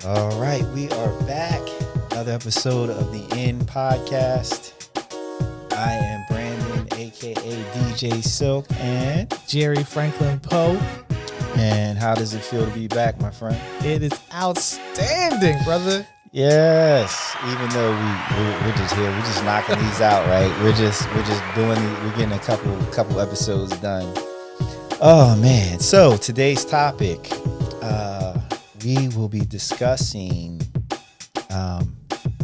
All right, we are back. Another episode of the End Podcast. I am Brandon, aka DJ Silk, and Jerry Franklin Poe. and how does it feel to be back, my friend? It is outstanding, brother. Yes, even though we're just here, we're just knocking these out, right? We're just doing we're getting a couple episodes done. Oh man! So today's topic, we will be discussing,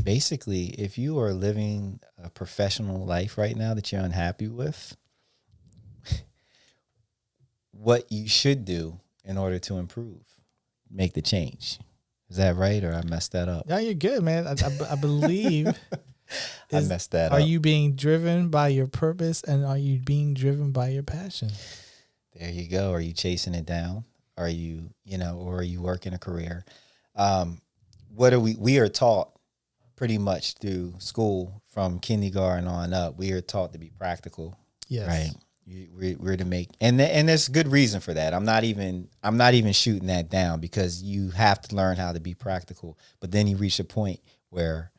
basically, if you are living a professional life right now that you're unhappy with, what you should do in order to improve, make the change. Is that right, or I messed that up? No, you're good, man. I believe. I messed that up. Are you being driven by your purpose, and are you being driven by your passion? There you go. Are you chasing it down? Are you, or are you working a career? What are we are taught pretty much through school from kindergarten on up. We are taught to be practical. Yes. Right. We're to make, and there's good reason for that. I'm not even shooting that down, because you have to learn how to be practical. But then you reach a point where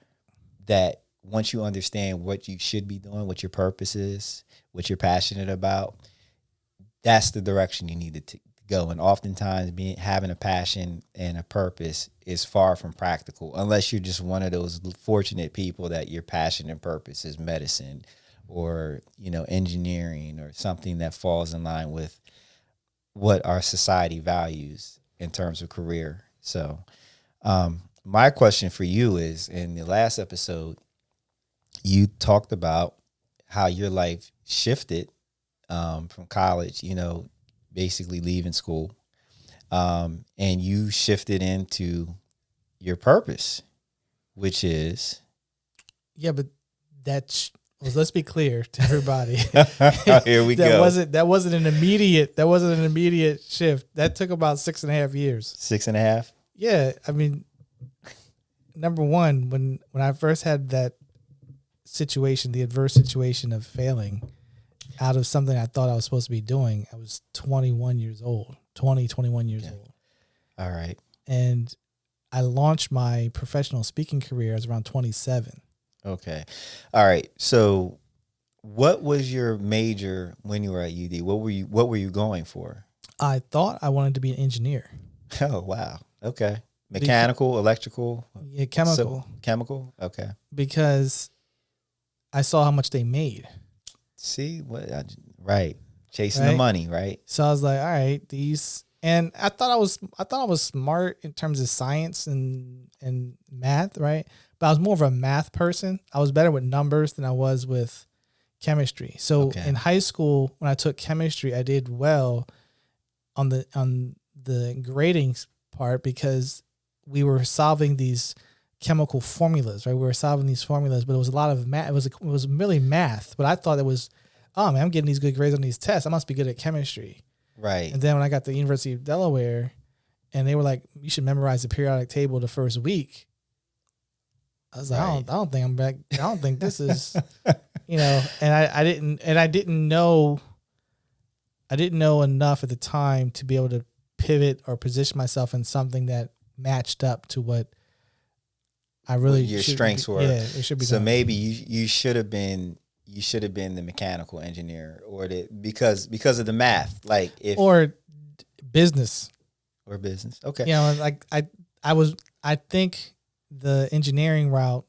that once you understand what you should be doing, what your purpose is, what you're passionate about, that's the direction you need to go. And oftentimes having a passion and a purpose is far from practical, unless you're just one of those fortunate people that your passion and purpose is medicine or, engineering or something that falls in line with what our society values in terms of career. So my question for you is, in the last episode, you talked about how your life shifted from college, basically leaving school, and you shifted into your purpose, which is... Yeah, but let's be clear to everybody. Here we go. That wasn't an immediate shift. That took about 6.5 years. 6.5? Yeah, I mean, number one, when I first had that situation, the adverse situation of failing out of something I thought I was supposed to be doing, I was 21 years old. All right. And I launched my professional speaking career as around 27. Okay. All right. So what was your major when you were at UD? What were you going for? I thought I wanted to be an engineer. Oh, wow. Okay. Mechanical, electrical? Yeah, chemical. Chemical? Okay. Because I saw how much they made. See right. Chasing the money, right? So I was like, all right, and I thought I was smart in terms of science and math, right? But I was more of a math person. I was better with numbers than I was with chemistry. So in high school, when I took chemistry, I did well on the grading part, because we were solving these chemical formulas, right? We were solving these formulas, but it was a lot of math. It was really math, but I thought it was, oh man, I'm getting these good grades on these tests, I must be good at chemistry. Right. And then when I got to the University of Delaware, and they were like, you should memorize the periodic table the first week, I was like, I don't think I'm back. I don't think this is, and I didn't know enough at the time to be able to pivot or position myself in something that matched up to what I really your strengths were. Yeah, it should be. So maybe you should have been the mechanical engineer, or because of the math, or business. Okay. I think the engineering route,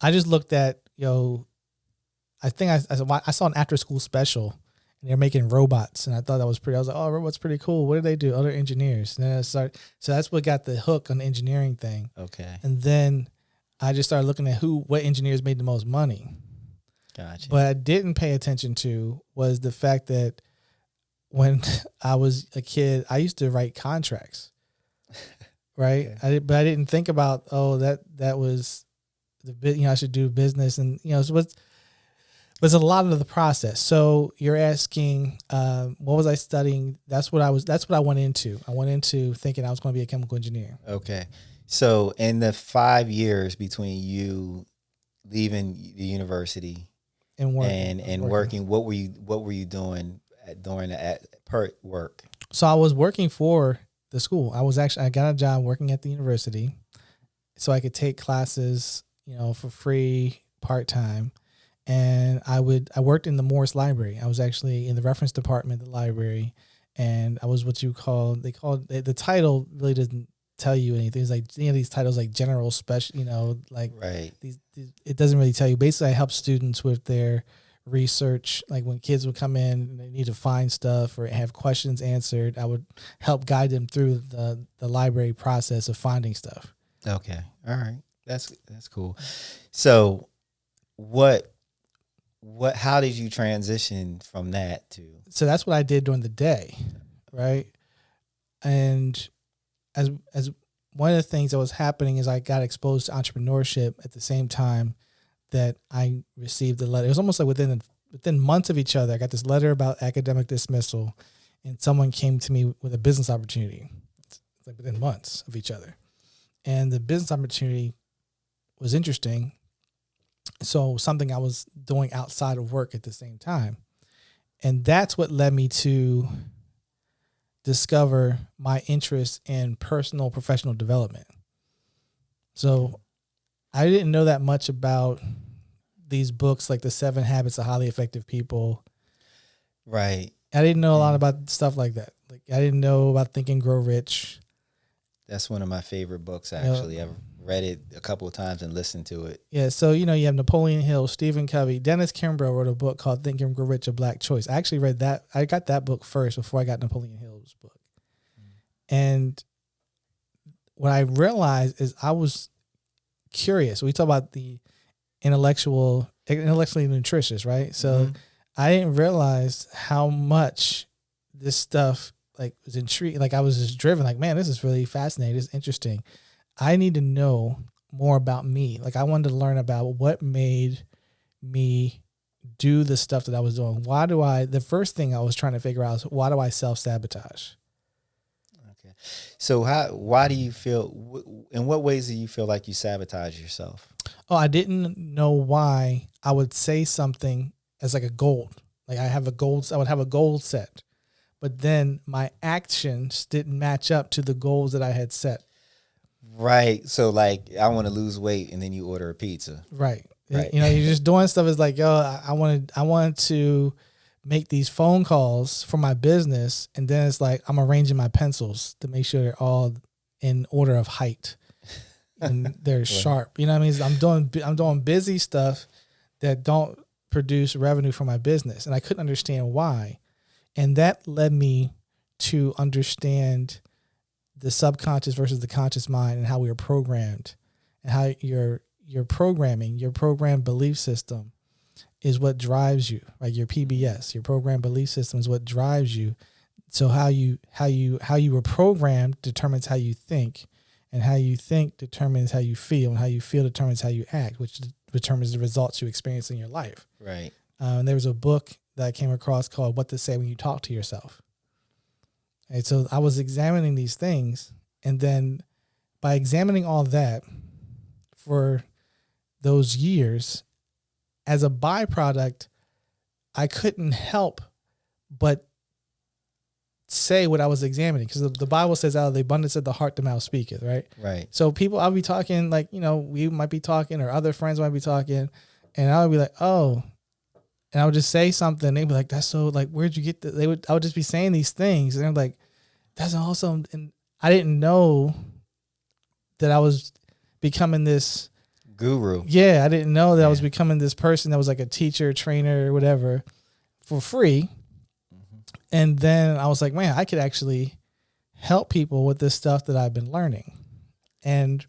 I just looked at, I think I saw an after school special, and they're making robots, and I thought that was pretty. I was like, oh, robots pretty cool. What do they do? Other engineers. And then so that's what got the hook on the engineering thing. Okay. And then I just started looking at what engineers made the most money. Gotcha. But I didn't pay attention to was the fact that when I was a kid, I used to write contracts, right? Okay. But I didn't think about, that was I should do business, and so was a lot of the process. So you're asking, what was I studying? That's what I went into. I went into thinking I was going to be a chemical engineer. Okay. So in the 5 years between you leaving the university and working, what were you doing during the work? So I was working for the school. I got a job working at the university so I could take classes, for free part-time. And I worked in the Morris Library. I was actually in the reference department of the library, and I was what the title really doesn't tell you anything. It's like, these titles like general special, like Right. these, it doesn't really tell you. Basically, I help students with their research. Like when kids would come in and they need to find stuff or have questions answered, I would help guide them through the library process of finding stuff. Okay. All right. That's cool. So how did you transition from that to? So that's what I did during the day. Right. And as one of the things that was happening is I got exposed to entrepreneurship at the same time that I received the letter. It was almost like within months of each other. I got this letter about academic dismissal, and someone came to me with a business opportunity. It's like within months of each other. And the business opportunity was interesting. So something I was doing outside of work at the same time. And that's what led me to discover my interest in personal professional development. So I didn't know that much about these books like The 7 Habits of Highly Effective People. Right. I didn't know a lot about stuff like that. Like I didn't know about Think and Grow Rich. That's one of my favorite books, actually. I've read it a couple of times and listened to it. Yeah, so you have Napoleon Hill, Stephen Covey, Dennis Kimbrough wrote a book called Think and Grow Rich: A Black Choice. I actually read that. I got that book first before I got Napoleon Hill's book. And what I realized is I was curious. We talk about the intellectually nutritious, right? So I didn't realize how much this stuff was intriguing. Like I was just driven, like, man, this is really fascinating. It's interesting. I need to know more about me. Like I wanted to learn about what made me do the stuff that I was doing. The first thing I was trying to figure out is why do I self-sabotage? Okay. So why do you feel, in what ways do you feel like you sabotage yourself? Oh, I didn't know why I would say something as like a goal. Like I would have a goal set, but then my actions didn't match up to the goals that I had set. Right. So like I want to lose weight, and then you order a pizza. Right. Right. You're just doing stuff. It's like, I wanted to make these phone calls for my business. And then it's like, I'm arranging my pencils to make sure they're all in order of height and they're sharp. You know what I mean? I'm doing busy stuff that don't produce revenue for my business. And I couldn't understand why. And that led me to understand the subconscious versus the conscious mind and how we are programmed, and how your programming, your program belief system is what drives you. Like your PBS, your program belief system is what drives you. So how you were programmed determines how you think, and how you think determines how you feel, and how you feel determines how you act, which determines the results you experience in your life. Right. And there was a book that I came across called What to Say When You Talk to Yourself. And so I was examining these things, and then by examining all that for those years, as a byproduct, I couldn't help but say what I was examining, because the Bible says out of the abundance of the heart the mouth speaketh, right? Right. So I'll be talking, like, we might be talking, or other friends might be talking, and I would be like, oh, and I would just say something. They'd be like, that's so, like, where'd you get that? I would just be saying these things, and I'm like, that's awesome. And I didn't know that I was becoming this guru. Yeah, I didn't know that I was becoming this person that was like a teacher, trainer, or whatever for free. And then I was like, man, I could actually help people with this stuff that I've been learning. And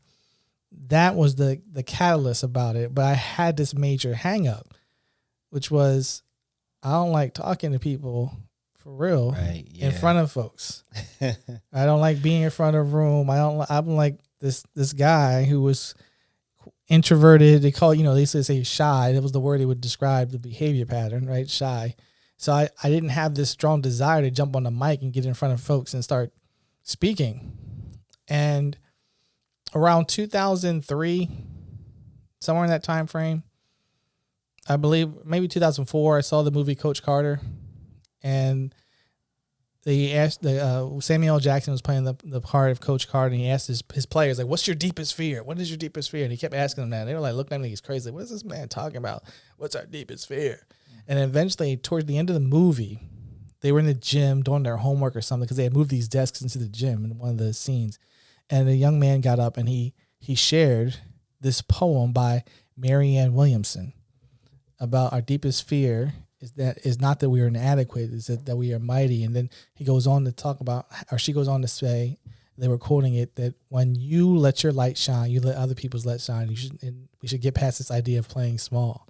that was the catalyst about it. But I had this major hang up, which was I don't like talking to people for real in front of folks. I don't like being in front of a room. I'm like this guy who was introverted. They say shy. That was the word they would describe the behavior pattern, right? Shy. So I didn't have this strong desire to jump on the mic and get in front of folks and start speaking. And around 2003, somewhere in that time frame, I believe maybe 2004, I saw the movie Coach Carter. And they asked Samuel L. Jackson was playing the part of Coach Carter, and he asked his players, like, what's your deepest fear? What is your deepest fear? And he kept asking them that. And they were like looking at me, he's crazy. Like, what is this man talking about? What's our deepest fear? And eventually, towards the end of the movie, they were in the gym doing their homework or something because they had moved these desks into the gym in one of the scenes. And a young man got up and he shared this poem by Marianne Williamson about our deepest fear is not that we are inadequate, is that we are mighty. And then he goes on to talk about, or she goes on to say, they were quoting it, that when you let your light shine, you let other people's light shine. We should get past this idea of playing small.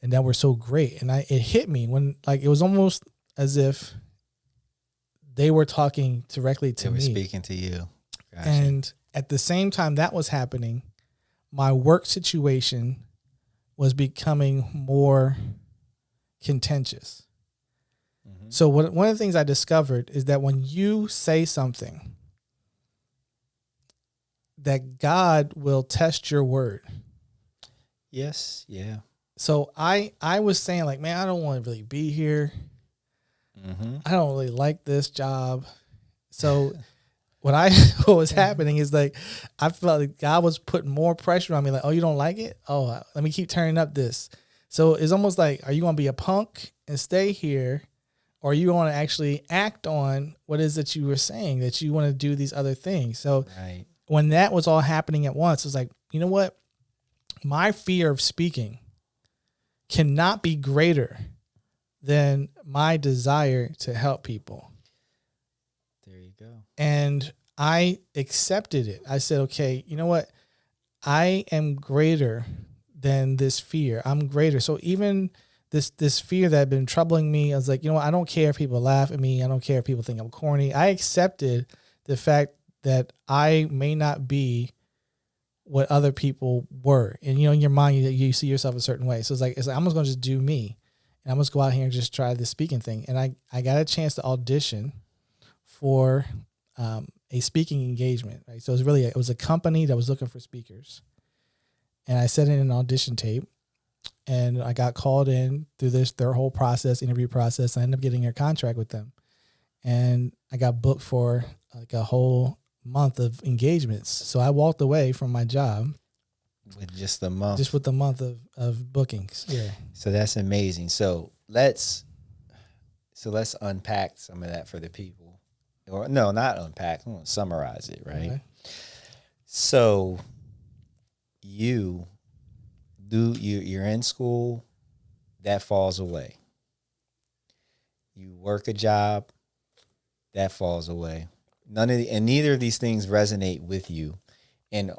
And that we're so great. And it hit me when, like, it was almost as if they were talking directly to me. They were speaking to you. Gotcha. And at the same time that was happening, my work situation was becoming more contentious. Mm-hmm. So one of the things I discovered is that when you say something, that God will test your word. Yes. Yeah. So I was saying, like, man, I don't want to really be here. Mm-hmm. I don't really like this job. So what was happening is, like, I felt like God was putting more pressure on me. Like, oh, you don't like it? Oh, let me keep turning up this. So it's almost like, are you going to be a punk and stay here? Or you want to actually act on what is that you were saying, that you want to do these other things? So right. When that was all happening at once, it was like, you know what? My fear of speaking cannot be greater than my desire to help people. There you go. And I accepted it. I said, okay, you know what? I am greater than this fear. I'm greater. So even this fear that had been troubling me, I was like, you know what? I don't care if people laugh at me. I don't care if people think I'm corny. I accepted the fact that I may not be what other people were. And, you know, in your mind, you see yourself a certain way. So it's like I'm just going to just do me. And I'm just go out here and just try this speaking thing. And I got a chance to audition for a speaking engagement. Right? So it was a company that was looking for speakers. And I sent in an audition tape. And I got called in through their whole interview process. I ended up getting a contract with them. And I got booked for like a whole month of engagements. So I walked away from my job with just a month. Just with the month of bookings. Yeah. So that's amazing. So let's unpack some of that for the people. Or no, not unpack. I'm going to summarize it, right? Okay. So you're in school, that falls away. You work a job, that falls away. Neither of these things resonate with you. And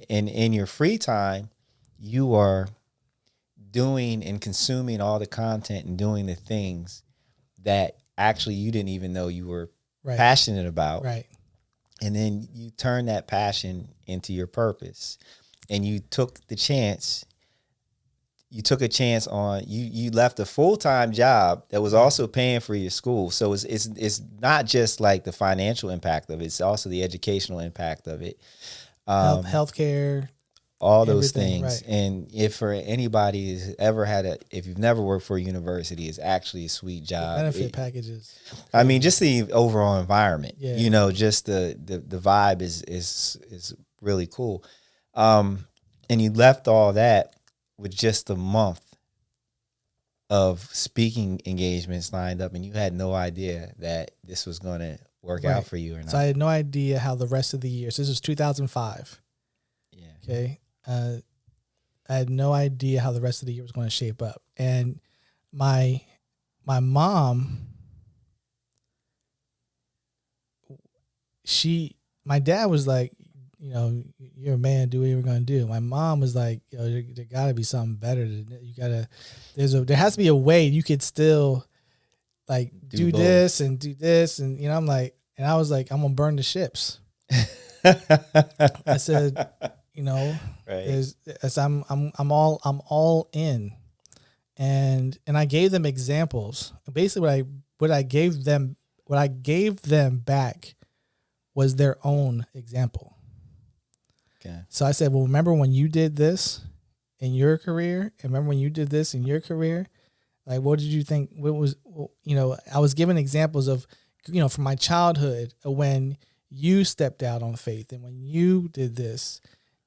in your free time, you are doing and consuming all the content and doing the things that actually you didn't even know you were passionate about. Right. And then you turn that passion into your purpose. And you took a chance on you left a full-time job that was also paying for your school. So it's not just like the financial impact of it, it's also the educational impact of it. Healthcare, all those things. Right. And if for anybody has ever if you've never worked for a university, it's actually a sweet job. The benefit packages. I mean, just the overall environment, yeah. Just the vibe is really cool. And you left all that with just a month of speaking engagements lined up, and you had no idea that this was going to work out for you or not. So I had no idea how the rest of the year. So this was 2005. Yeah. Okay. I had no idea how the rest of the year was going to shape up, and my mom, my dad was like, you're a man, do what you're going to do. My mom was like, there got to be something better than that. There has to be a way you could still like do this and do this. And, I'm like, and I was like, I'm going to burn the ships. I said, right. I'm all in. And I gave them examples. Basically what I gave them back was their own example. Okay. So I said, well, remember when you did this in your career? And remember when you did this in your career? Like, what did you think? What was, I was given examples of, from my childhood of when you stepped out on faith and when you did this.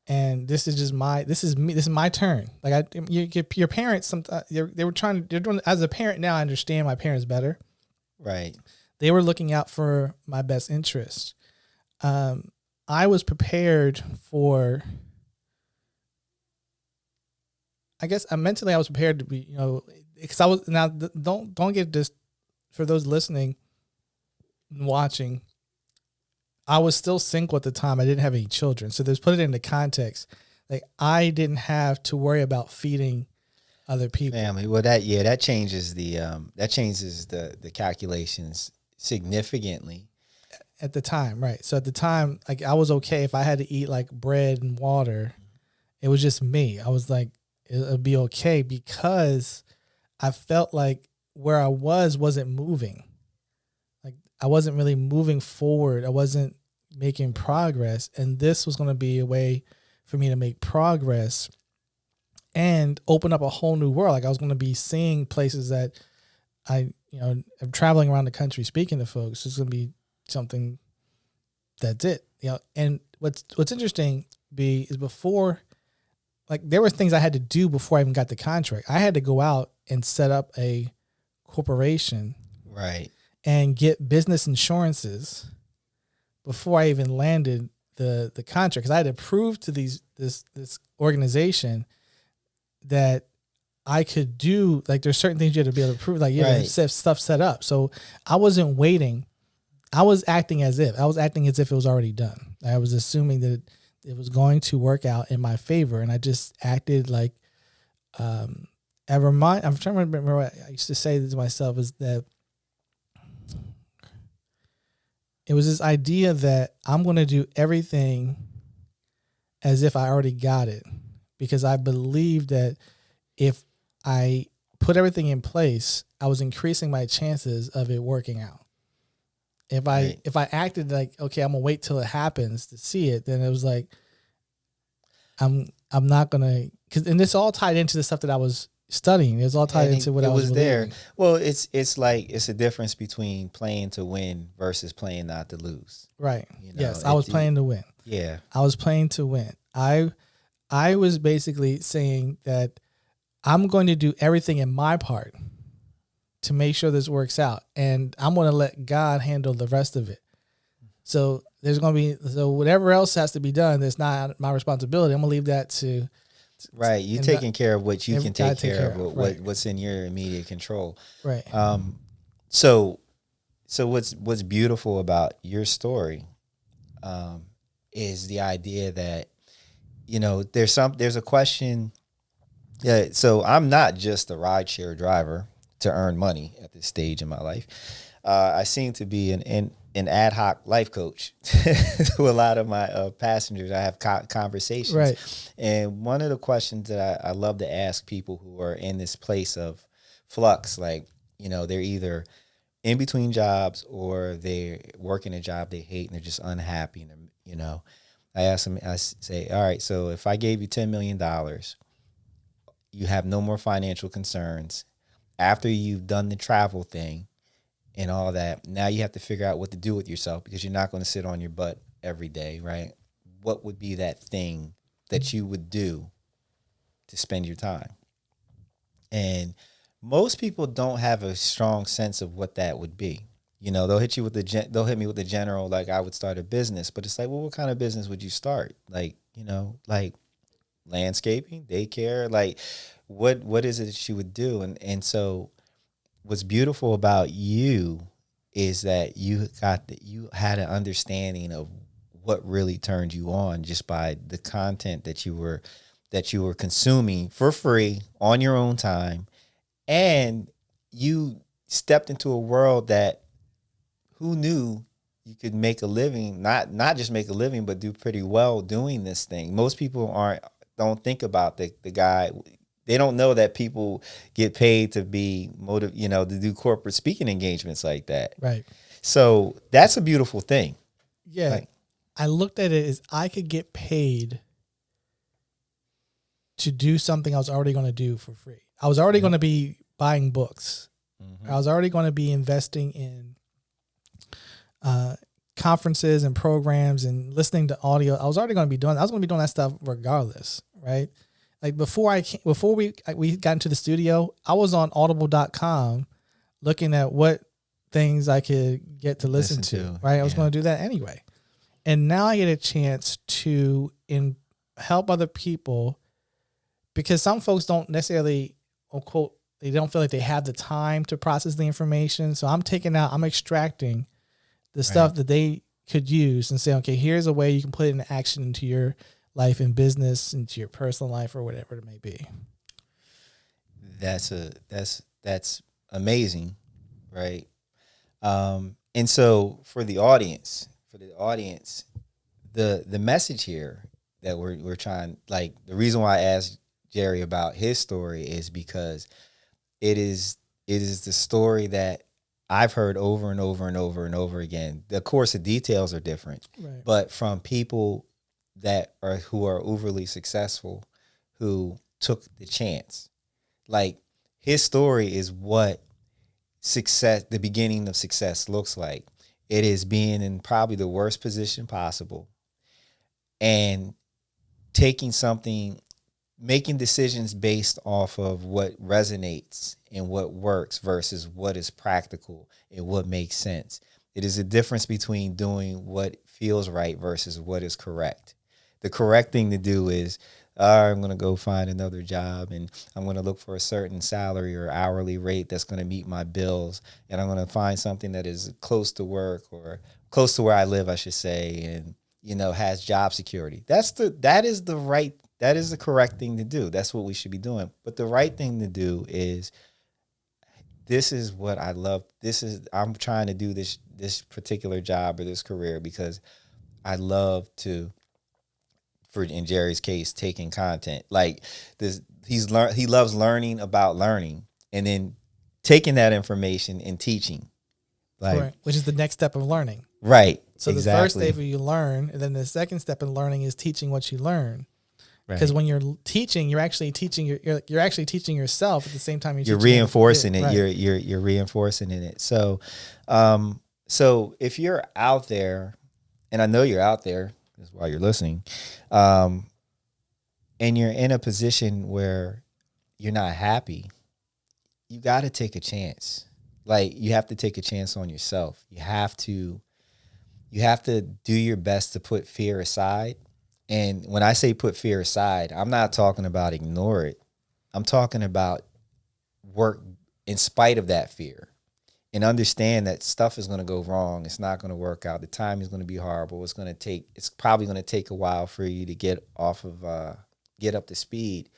And this is my turn. Like your parents, sometimes they're doing, as a parent now, I understand my parents better. Right. They were looking out for my best interest. I was prepared for, I guess mentally I was prepared to be, because I was, now don't get this, for those listening and watching, I was still single at the time. I didn't have any children. So there's, put it into context. Like, I didn't have to worry about feeding other people. Family. Well, that changes the calculations significantly. At the time, right. So at the time, like, I was okay if I had to eat like bread and water. It was just me. I was like, it'll be okay, because I felt like where I wasn't moving. Like, I wasn't really moving forward. I wasn't making progress. And this was going to be a way for me to make progress and open up a whole new world. Like, I was going to be seeing places that I'm traveling around the country speaking to folks. It's going to be something that's it. And what's interesting, is before, like, there were things I had to do before I even got the contract. I had to go out and set up a corporation. Right. And get business insurances before I even landed the contract, because I had to prove to this organization that I could do, like, there's certain things you had to be able to prove, like, have stuff set up. So I wasn't waiting. I was acting as if it was already done. I was assuming that it was going to work out in my favor, and I just acted like. I'm trying to remember what I used to say to myself, is that it was this idea that I'm going to do everything as if I already got it, because I believed that if I put everything in place, I was increasing my chances of it working out. If I acted like, okay, I'm gonna wait till it happens to see it, then it was like, I'm not gonna, and this all tied into the stuff that I was studying. It was all tied into what I was there. Well, it's a difference between playing to win versus playing not to lose. Right. Yes, I was playing to win. Yeah, I was playing to win. I was basically saying that I'm going to do everything in my part to make sure this works out, and I'm going to let God handle the rest of it. So there's going to be, whatever else has to be done that's not my responsibility, I'm going to leave that to. Right, you're taking care of what you can take care of, right. what's in your immediate control. Right. So what's beautiful about your story, is the idea that, there's a question. Yeah. So I'm not just a rideshare driver to earn money at this stage in my life. I seem to be an ad hoc life coach to a lot of my passengers. I have conversations. Right. And one of the questions that I love to ask people who are in this place of flux, like, they're either in between jobs or they're working a job they hate and they're just unhappy. And, I ask them, I say, all right, so if I gave you $10 million, you have no more financial concerns. After you've done the travel thing and all that, now you have to figure out what to do with yourself, because you're not going to sit on your butt every day, right? What would be that thing that you would do to spend your time? And most people don't have a strong sense of what that would be. They'll hit me with the general, like, I would start a business, but it's like, well, what kind of business would you start? Like, like landscaping, daycare, like what is it that you would do? And so what's beautiful about you is that you had an understanding of what really turned you on just by the content that you were consuming for free on your own time. And you stepped into a world that, who knew you could make a living, not just make a living, but do pretty well doing this thing. Most people don't think about the guy. They don't know that people get paid to be to do corporate speaking engagements like that. Right. So that's a beautiful thing. Yeah. Like, I looked at it as I could get paid to do something I was already going to do for free. I was already going to be buying books. I was already going to be investing in conferences and programs and listening to audio. I was already going to be doing. I was going to be doing that stuff regardless, right? Like before we got into the studio, I was on Audible.com looking at what things I could get to listen to. Right, I was going to do that anyway, and now I get a chance to help other people, because some folks don't necessarily, quote, they don't feel like they have the time to process the information. So I'm extracting the stuff that they could use and say, okay, here's a way you can put it into action into your life and business, into your personal life, or whatever it may be. That's amazing, right? And so for the audience, the message here that we're trying, like the reason why I asked Jerry about his story is because it is the story that I've heard over and over and over and over again. Of course, the details are different, right, but from people who are overly successful, who took the chance. Like his story is what success, the beginning of success looks like. It is being in probably the worst position possible and making decisions based off of what resonates and what works versus what is practical and what makes sense. It is a difference between doing what feels right versus what is correct. The correct thing to do is, I'm going to go find another job and I'm going to look for a certain salary or hourly rate that's going to meet my bills. And I'm going to find something that is close to work or close to where I live, I should say, and, has job security. That is the correct thing to do. That's what we should be doing. But the right thing to do is, this is what I love. I'm trying to do this particular job or this career because I love to, in Jerry's case, taking content like this. He loves learning about learning and then taking that information and teaching. Correct. Which is the next step of learning. Right. So exactly. The first step you learn, and then the second step in learning is teaching what you learn. Because when you're teaching, you're actually teaching you're actually teaching yourself at the same time you're reinforcing it. Right. You're reinforcing it. So, so if you're out there, and I know you're out there, that's why you're listening, and you're in a position where you're not happy, you got to take a chance. Like you have to take a chance on yourself. You have to do your best to put fear aside. And when I say put fear aside, I'm not talking about ignore it. I'm talking about work in spite of that fear and understand that stuff is going to go wrong. It's not going to work out. The time is going to be horrible. It's probably going to take a while for you to get up to speed,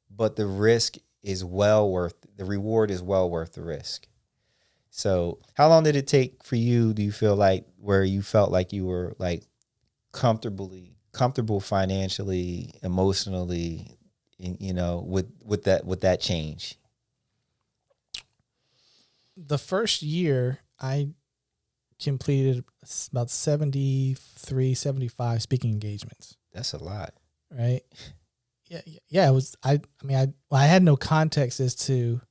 but the risk is the reward is well worth the risk. So how long did it take for you, do you feel like, where you felt like you were like comfortable financially, emotionally, with that change? The first year I completed about 73, 75 speaking engagements. That's a lot. Right? Yeah. It was, I had no context as to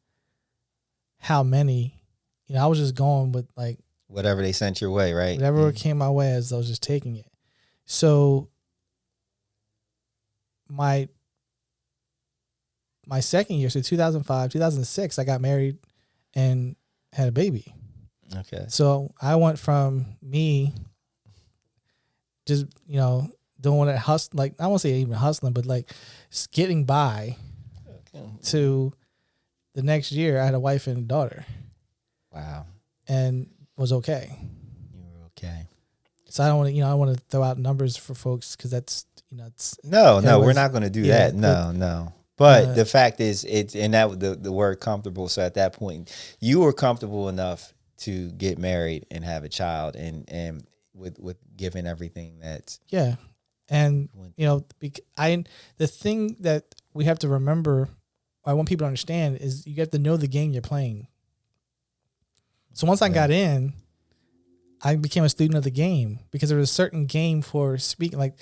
how many, I was just going with like whatever they sent your way, right? Whatever came my way, as I was just taking it. So my second year, so 2005, 2006, I got married and had a baby. Okay. So I went from me just, doing it, like, I won't say even hustling, but like getting by, to the next year I had a wife and a daughter. Wow. And was okay. You were okay. So I don't want to, I want to throw out numbers for folks because that's, it's no, we're not going to do that. No. But the fact is, the word comfortable. So at that point, you were comfortable enough to get married and have a child, and with giving everything that's and the thing that we have to remember, I want people to understand, is you have to know the game you're playing. So once I got in, I became a student of the game because there was a certain game for speaking. Like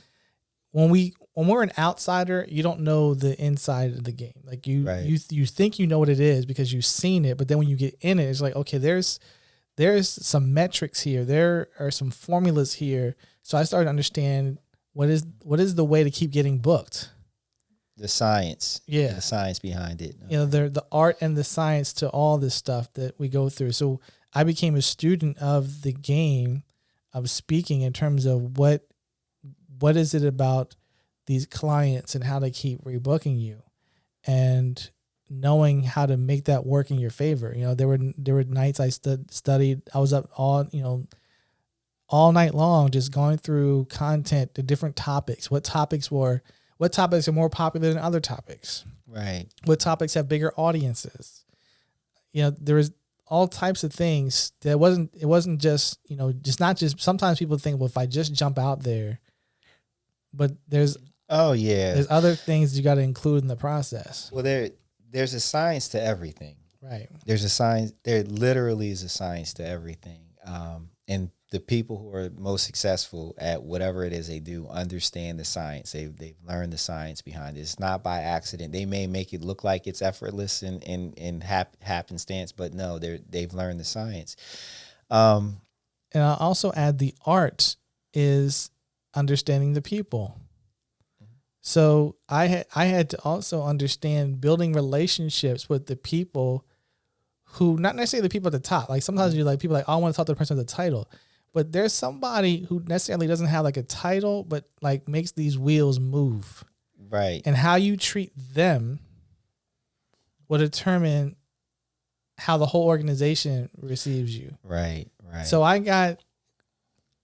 when we're an outsider, you don't know the inside of the game. Like Right. you think you know what it is because you've seen it, but then when you get in it, it's like, okay, there's some metrics here. There are some formulas here. So I started to understand what is the way to keep getting booked. The science. Yeah. The science behind it. You know, the art and the science to all this stuff that we go through. So I became a student of the game of speaking in terms of what is it about these clients and how they keep rebooking you, and knowing how to make that work in your favor. You know, there were nights I studied. I was up all night long just going through content, the different topics. What topics are more popular than other topics? Right. What topics have bigger audiences? You know, there was all types of things. It wasn't just, you know, sometimes people think, well, if I just jump out there, but there's other things you got to include in the process. Well, there's a science to everything. Right. There's a science. There literally is a science to everything. And the people who are most successful at whatever it is they do understand the science. They've learned the science behind it. It's not by accident. They may make it look like it's effortless and happenstance, but no, they've learned the science. And I'll also add the art is understanding the people. So I had to also understand building relationships with the people who, not necessarily the people at the top. Like sometimes you're like, people are like, oh, I want to talk to the person with the title. But there's somebody who necessarily doesn't have like a title, but like makes these wheels move. Right. And how you treat them will determine how the whole organization receives you. Right. Right. So I got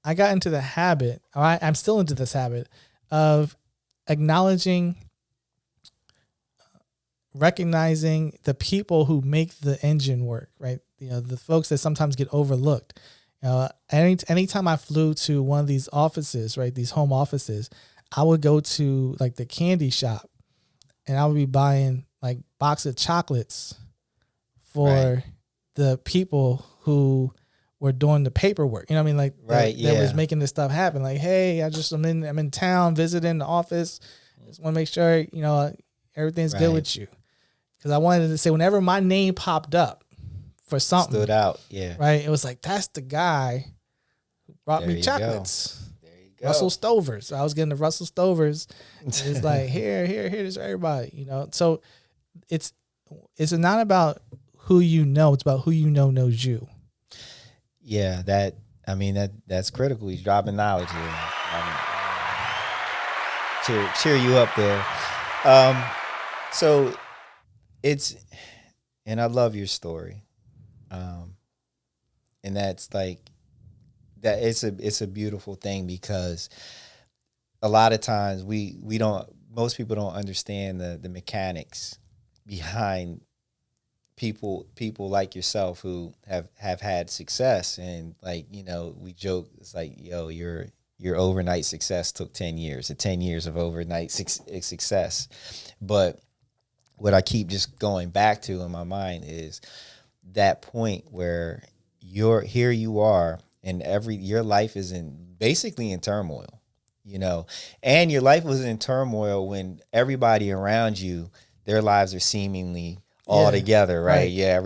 into the habit, or I'm still into this habit of acknowledging, recognizing the people who make the engine work, right? You know, the folks that sometimes get overlooked. Anytime I flew to one of these offices, right, these home offices, I would go to like the candy shop and I would be buying like box of chocolates for the people who were doing the paperwork. You know what I mean? Like that was making this stuff happen. Like, hey, I'm in town visiting the office. Just want to make sure, you know, everything's good with you. Because I wanted to say whenever my name popped up for something, stood out, yeah, right. It was like, that's the guy who brought me chocolates. There you go. Russell Stovers. So I was getting the Russell Stovers. It's like here, this for everybody. You know, so it's not about who you know. It's about who you know knows you. Yeah, that's critical. He's dropping knowledge here. Cheer you up there. So and I love your story. And that's like that. It's a beautiful thing because a lot of times most people don't understand the mechanics behind people like yourself who have had success. And like, you know, we joke, it's like, yo, your overnight success took 10 years, 10 years of overnight success. But what I keep just going back to in my mind is that point where here you are, and your life is basically in turmoil, you know, and your life was in turmoil when everybody around you, their lives are seemingly all together, right? Yeah,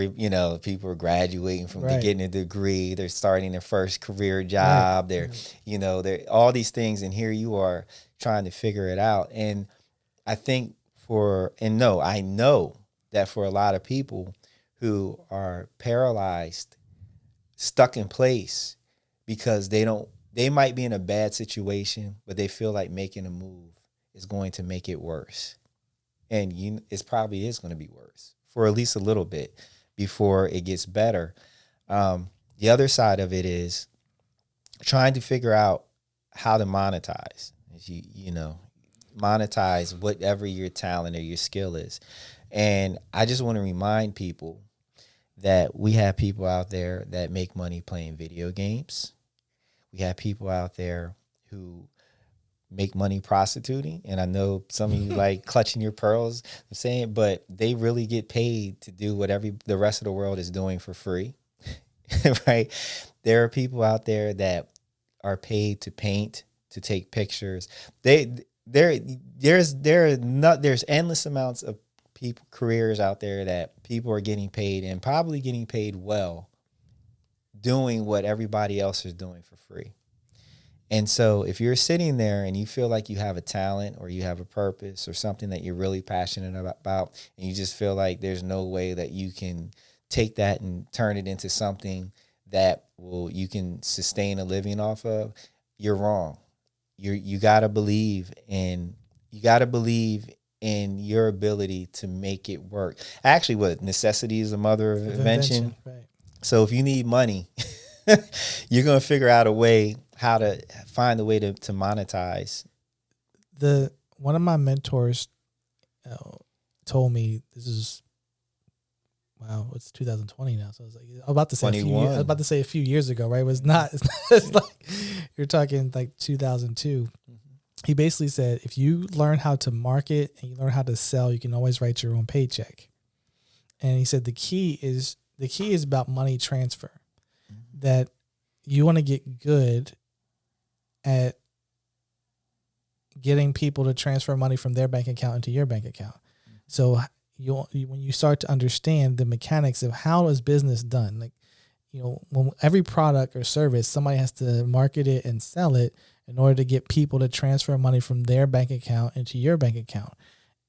people are graduating from getting a degree, they're starting their first career job, they're all these things, and here you are trying to figure it out. And I think I know that for a lot of people who are paralyzed, stuck in place because they might be in a bad situation, but they feel like making a move is going to make it worse. And it probably is going to be worse for at least a little bit before it gets better. The other side of it is trying to figure out how to monetize. Monetize whatever your talent or your skill is. And I just want to remind people that we have people out there that make money playing video games. We have people out there who make money prostituting. And I know some of you like clutching your pearls, I'm saying, but they really get paid to do what the rest of the world is doing for free, right? There are people out there that are paid to paint, to take pictures. there's endless amounts of people careers out there that people are getting paid and probably getting paid well doing what everybody else is doing for free. And so if you're sitting there and you feel like you have a talent or you have a purpose or something that you're really passionate about, and you just feel like there's no way that you can take that and turn it into something that you can sustain a living off of, you're wrong. You gotta believe in your ability to make it work. Actually, what necessity is the mother of invention. Right. So if you need money, you're gonna figure out a way how to find a way to monetize. One of my mentors told me, this is, wow, it's 2020 now. So I was like, I was about to say a few years ago, right? It was not. It's like you're talking like 2002. He basically said, if you learn how to market and you learn how to sell, you can always write your own paycheck. And he said the key is about money transfer. That you want to get good at getting people to transfer money from their bank account into your bank account. So when you start to understand the mechanics of how is business done, like, when every product or service, somebody has to market it and sell it in order to get people to transfer money from their bank account into your bank account.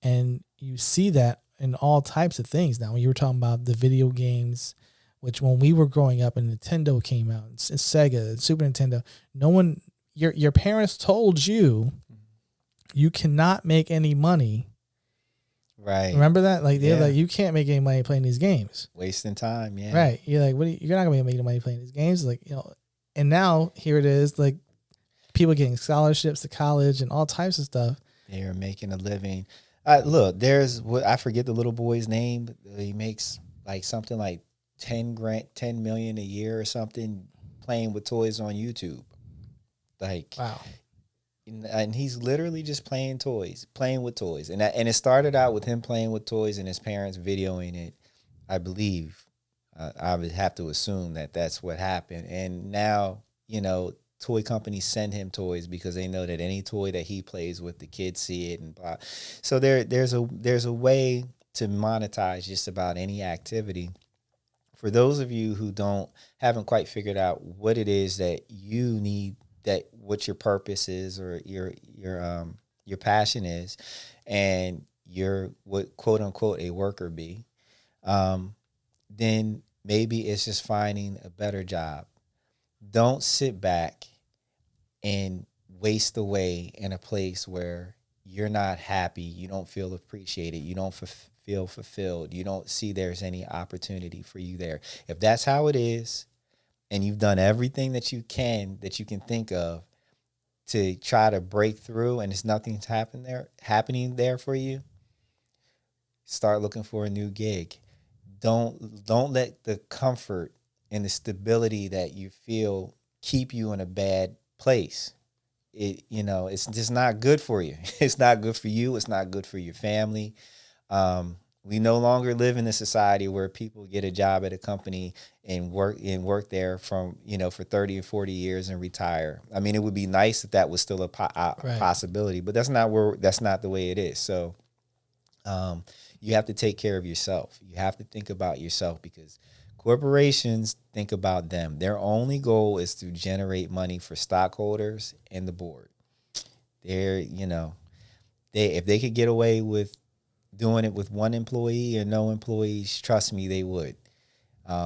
And you see that in all types of things. Now, when you were talking about the video games, which when we were growing up and Nintendo came out, and Sega, and Super Nintendo, your parents told you cannot make any money. Right. Remember that? Like, they're like, you can't make any money playing these games. Wasting time, yeah. Right. You're like, you're not going to make any money playing these games. Like, and now here it is, like, people getting scholarships to college and all types of stuff. They're making a living. Look, I forget the little boy's name. But he makes like something like 10 million a year or something playing with toys on YouTube. Like, wow. And he's literally just playing with toys. And it started out with him playing with toys and his parents videoing it, I believe. I would have to assume that that's what happened. And now, toy companies send him toys because they know that any toy that he plays with, the kids see it and blah. So there's a way to monetize just about any activity. For those of you who haven't quite figured out what it is that you need, that what your purpose is or your passion is, and you're what quote unquote a worker bee, then maybe it's just finding a better job. Don't sit back and waste away in a place where you're not happy, you don't feel appreciated, you don't feel fulfilled, you don't see there's any opportunity for you there. If that's how it is, and you've done everything that you can think of to try to break through, and there's nothing's happening there for you, start looking for a new gig. Don't let the comfort and the stability that you feel keep you in a bad place. It's just not good for you. It's not good for you. It's not good for your family. We no longer live in a society where people get a job at a company and work there from, for 30 or 40 years and retire. I mean, it would be nice if that was still a possibility, but that's not the way it is. So, you have to take care of yourself. You have to think about yourself, because corporations think about them. Their only goal is to generate money for stockholders and the board. If they could get away with doing it with one employee or no employees, trust me, they would.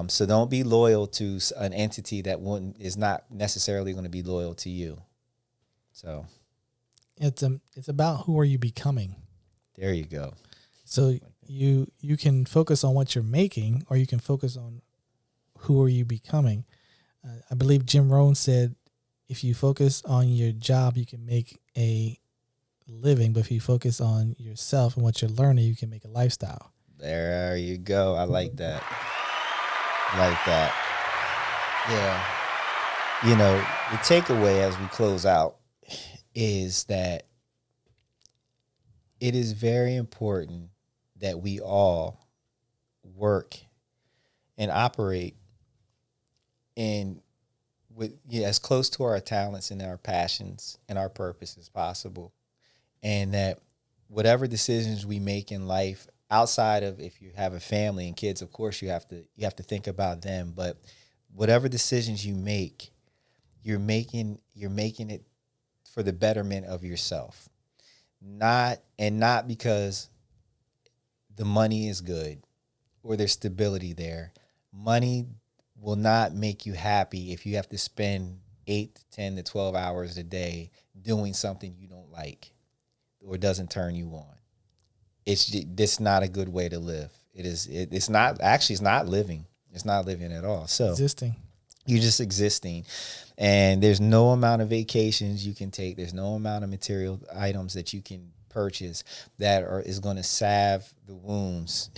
So don't be loyal to an entity that is not necessarily going to be loyal to you. So it's about who are you becoming. There you go. So you can focus on what you're making, or you can focus on who are you becoming. I believe Jim Rohn said, if you focus on your job, you can make a living, but if you focus on yourself and what you're learning, you can make a lifestyle. There you go. I like that. Yeah. The takeaway as we close out is that it is very important that we all work and operate as close to our talents and our passions and our purpose as possible. and that whatever decisions we make in life, outside of if you have a family and kids, of course you have to think about them, but whatever decisions you make, you're making it for the betterment of yourself. Not because the money is good or there's stability there. Money will not make you happy if you have to spend 8 to 10 to 12 hours a day doing something you don't like or doesn't turn you on. It's not a good way to live. It's not living. It's not living at all. So Existing. you're just existing, and there's no amount of vacations you can take. There's no amount of material items that you can purchase that is going to salve the wounds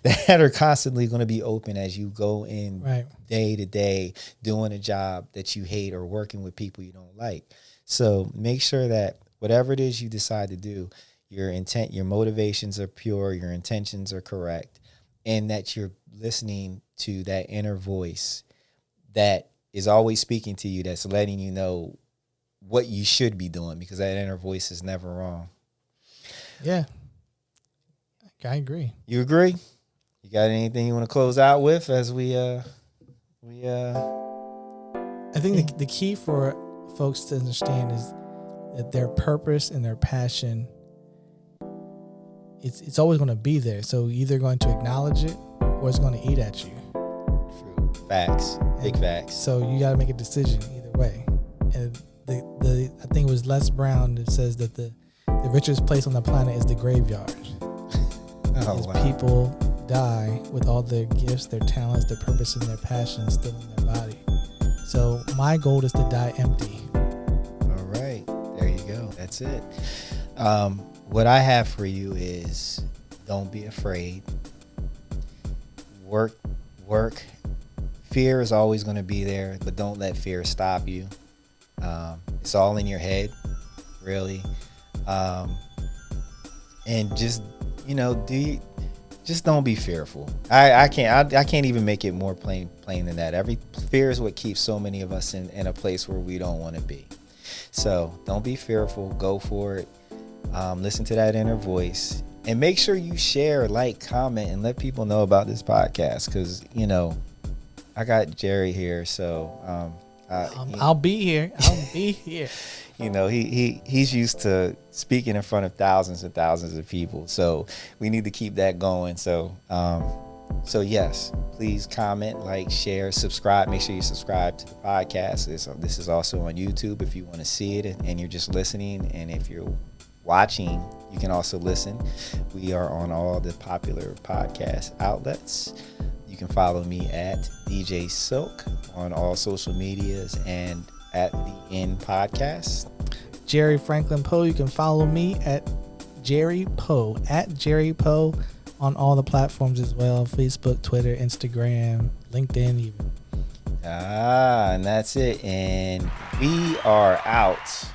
that are constantly going to be open as you go in Right. day to day doing a job that you hate or working with people you don't like. So make sure that whatever it is you decide to do, your intent, your motivations are pure, your intentions are correct, and that you're listening to that inner voice that is always speaking to you, that's letting you know what you should be doing, because that inner voice is never wrong. Yeah. I agree. You agree? You got anything you want to close out with as we I think the key for folks to understand is that their purpose and their passion, it's always going to be there. So you're either going to acknowledge it or it's going to eat at you. True. Facts. Big facts. So you got to make a decision either way. And the I think it was Les Brown that says that the richest place on the planet is the graveyard. Because people die with all their gifts, their talents, their purpose, and their passions still in their body. So my goal is to die empty. All right. There you go. That's it. What I have for you is don't be afraid. Work. Fear is always going to be there, but don't let fear stop you. It's all in your head, really. And just, just don't be fearful. I can't even make it more plain than that. Fear is what keeps so many of us in a place where we don't want to be. So don't be fearful. Go for it. Listen to that inner voice, and make sure you share, like, comment, and let people know about this podcast. Because I got Jerry here, so I'll be here. He's used to speaking in front of thousands and thousands of people, so we need to keep that going. So yes, please comment, like, share, subscribe. Make sure you subscribe to the podcast. This is also on YouTube if you want to see it and you're just listening, and if you're watching, you can also listen. We are on all the popular podcast outlets. You can follow me at DJ Silk on all social medias and at The End Podcast. Jerry Franklin Poe. You can follow me at Jerry Poe, on all the platforms as well: Facebook, Twitter, Instagram, LinkedIn even. And that's it. And we are out.